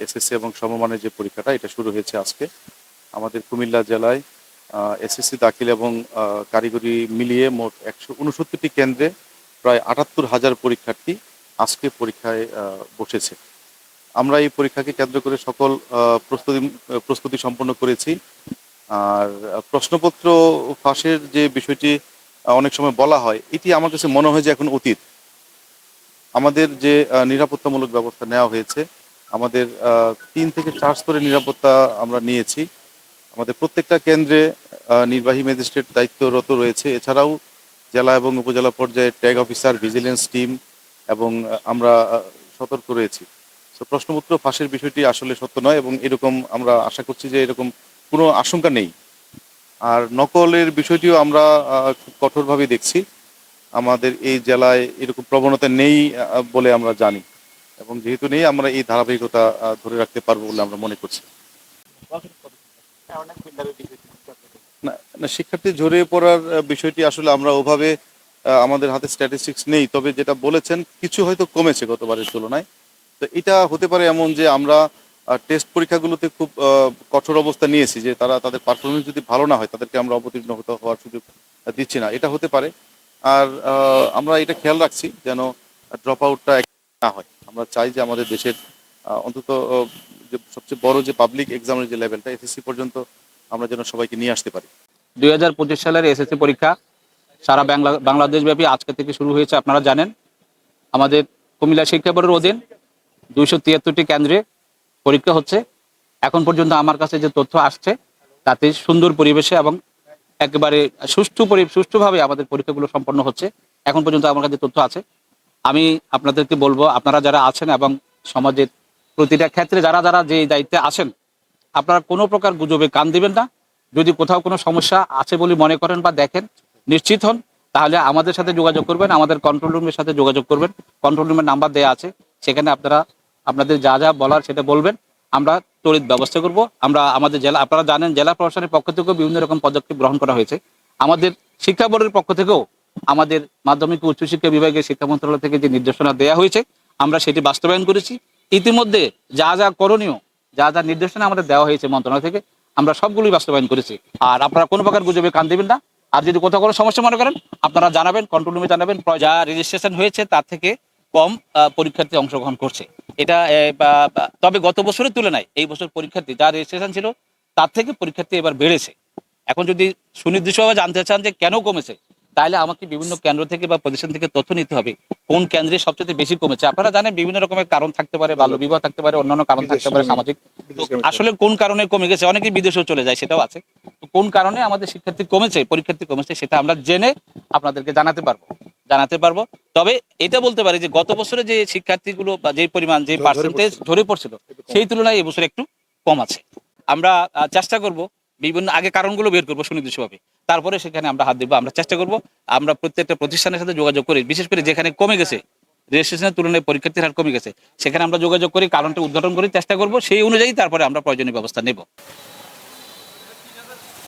SSC এবং সমমানের যে পরীক্ষাটা এটা শুরু হয়েছে আজকে আমাদের কুমিল্লা জেলায়। এসএসসি দাখিল এবং কারিগরি মিলিয়ে মোট 169টি কেন্দ্রে প্রায় 78,000 পরীক্ষার্থী আজকে পরীক্ষায় বসেছে। আমরা এই পরীক্ষাকে কেন্দ্র করে সকল প্রস্তুতি সম্পন্ন করেছি। আর প্রশ্নপত্র ফাঁসের যে বিষয়টি অনেক সময় বলা হয়, এটি আমার কাছে মনে হয় যে এখন অতীত। আমাদের যে নিরাপত্তামূলক ব্যবস্থা নেওয়া হয়েছে, আমাদের 3 থেকে 4 স্তরের নিরাপত্তা আমরা নিয়েছি। আমাদের প্রত্যেকটা কেন্দ্রে নির্বাহী ম্যাজিস্ট্রেট দায়িত্বরত রয়েছে। এছাড়াও জেলা এবং উপজেলা পর্যায়ে ট্যাগ অফিসার, ভিজিলেন্স টিম এবং আমরা সতর্ক রয়েছি। তো প্রশ্নপত্র ফাঁসের বিষয়টি আসলে সত্য নয় এবং এরকম আমরা আশা করছি যে এরকম কোনো আশঙ্কা নেই। আর নকলের বিষয়টিও আমরা খুব কঠোরভাবে দেখছি। আমাদের এই জেলায় এরকম প্রবণতা নেই বলে আমরা জানি, এবং যেহেতু নেই আমরা এই ধারাবাহিকতা ধরে রাখতে পারবো বলে আমরা মনে করছি। না না, শিক্ষার্থী ঝরে পড়ার বিষয়টি আসলে আমরা ওভাবে আমাদের হাতে স্ট্যাটিস্টিক্স নেই, তবে যেটা বলেছেন কিছু হয়তো কমেছে গতবারের তুলনায়। তো এটা হতে পারে এমন যে আমরা টেস্ট পরীক্ষাগুলোতে খুব কঠোর অবস্থা নিয়েছি, যে তারা তাদের পারফরমেন্স যদি ভালো না হয় তাদেরকে আমরা অবতীর্ণ হওয়ার সুযোগ দিচ্ছি না, এটা হতে পারে। আর আমরা এটা খেয়াল রাখছি যেন ড্রপ আউটটা না হয়। আমরা চাই যে আমাদের দেশের অন্তত যে সবচেয়ে বড় যে পাবলিক এক্সামের যে লেভেলটা এসএসসি পর্যন্ত আমরা যেন সবাইকে নিয়ে আসতে পারি। 2025 সালের এসএসসি পরীক্ষা সারা বাংলাদেশ ব্যাপী আজকে থেকে শুরু হয়েছে। আপনারা জানেন আমাদের কুমিল্লা শিক্ষা বোর্ডের অধীন 273টি কেন্দ্রে পরীক্ষা হচ্ছে। এখন পর্যন্ত আমার কাছে যে তথ্য আসছে তাতে সুন্দর পরিবেশে এবং একেবারে সুষ্ঠুভাবে আমাদের পরীক্ষাগুলো সম্পন্ন হচ্ছে। এখন পর্যন্ত আমার কাছে তথ্য আছে। আমি আপনাদেরকে বলবো, আপনারা যারা আছেন এবং সমাজের প্রতিটা ক্ষেত্রে যারা যারা যে দায়িত্বে আছেন, আপনারা কোনো প্রকার গুজবে কান দিবেন না। যদি কোথাও কোনো সমস্যা আছে বলে মনে করেন বা দেখেন, নিশ্চিত হন, তাহলে আমাদের সাথে যোগাযোগ করবেন, আমাদের কন্ট্রোল রুমের সাথে যোগাযোগ করবেন। কন্ট্রোল রুমের নাম্বার দেওয়া আছে, সেখানে আপনারা আপনাদের যা যা বলার সেটা বলবেন, আমরা তড়িৎ ব্যবস্থা করব। আমরা আমাদের জেলা, আপনারা জানেন জেলা প্রশাসনের পক্ষ থেকেও বিভিন্ন রকম পদক্ষেপ গ্রহণ করা হয়েছে। আমাদের শিক্ষা বোর্ডের পক্ষ থেকেও আমাদের মাধ্যমিক ও উচ্চশিক্ষা বিভাগের শিক্ষা মন্ত্রণালয় থেকে যে নির্দেশনা দেওয়া হয়েছে আমরা সেটি বাস্তবায়ন করেছি। ইতিমধ্যে যা যা করণীয়, যা যা নির্দেশনা আমাদের দেওয়া হয়েছে মন্ত্রণালয় থেকে, আমরা সবগুলোই বাস্তবায়ন করেছি। আর আপনারা কোনো প্রকার গুজবে কান দেবেন না। আর যদি কোথাও কোনো সমস্যা মনে করেন আপনারা জানাবেন, কন্ট্রোল রুমে জানাবেন। যা রেজিস্ট্রেশন হয়েছে তার থেকে কম পরীক্ষার্থী অংশগ্রহণ করছে। এটা তবে গত বছরের তুলনায় এই বছর পরীক্ষার্থী যা রেজিস্ট্রেশন ছিল তার থেকে পরীক্ষার্থী এবার বেড়েছে। এখন যদি সুনির্দিষ্টভাবে জানতে চান যে কেন কমেছে, তাহলে আমাকে বিভিন্ন কেন্দ্র থেকে বা প্রতিষ্ঠান থেকে তথ্য নিতে হবে কোন কেন্দ্রে সবচেয়ে বেশি কমেছে। আপনারা জানেন বিভিন্ন রকমের কারণ থাকতে পারে, বাল্য বিবাহ থাকতে পারে, অন্যান্য কারণ থাকতে পারে, সামাজিক। আসলে কোন কারণে কমে গেছে, অনেকে বিদেশেও চলে যায়, সেটাও আছে। তো কোন কারণে আমাদের শিক্ষার্থী কমেছে, পরীক্ষার্থী কমেছে, সেটা আমরা জেনে আপনাদেরকে জানাতে পারবো। তবে এটা বলতে পারি যে গত বছরে যে শিক্ষার্থীগুলো বা যে পরিমাণ, যে পার্সেন্টেজ ঝরে পড়ছিল সেই তুলনায় এবছর একটু কম আছে। আমরা চেষ্টা করব বিভিন্ন আগে কারণগুলো বের করবো সুনির্দিষ্টভাবে, তারপরে সেখানে আমরা হাত দিব। আমরা চেষ্টা করব আমরা প্রত্যেকটা প্রতিষ্ঠানের সাথে যোগাযোগ করি, বিশেষ করে যেখানে কমে গেছে রেজিস্ট্রেশনের তুলনায় পরীক্ষার্থীর হার কমে গেছে, সেখানে আমরা যোগাযোগ করি, কারণটা উদ্ঘাটন করি, চেষ্টা করব সেই অনুযায়ী তারপরে আমরা প্রয়োজনীয় ব্যবস্থা নেব।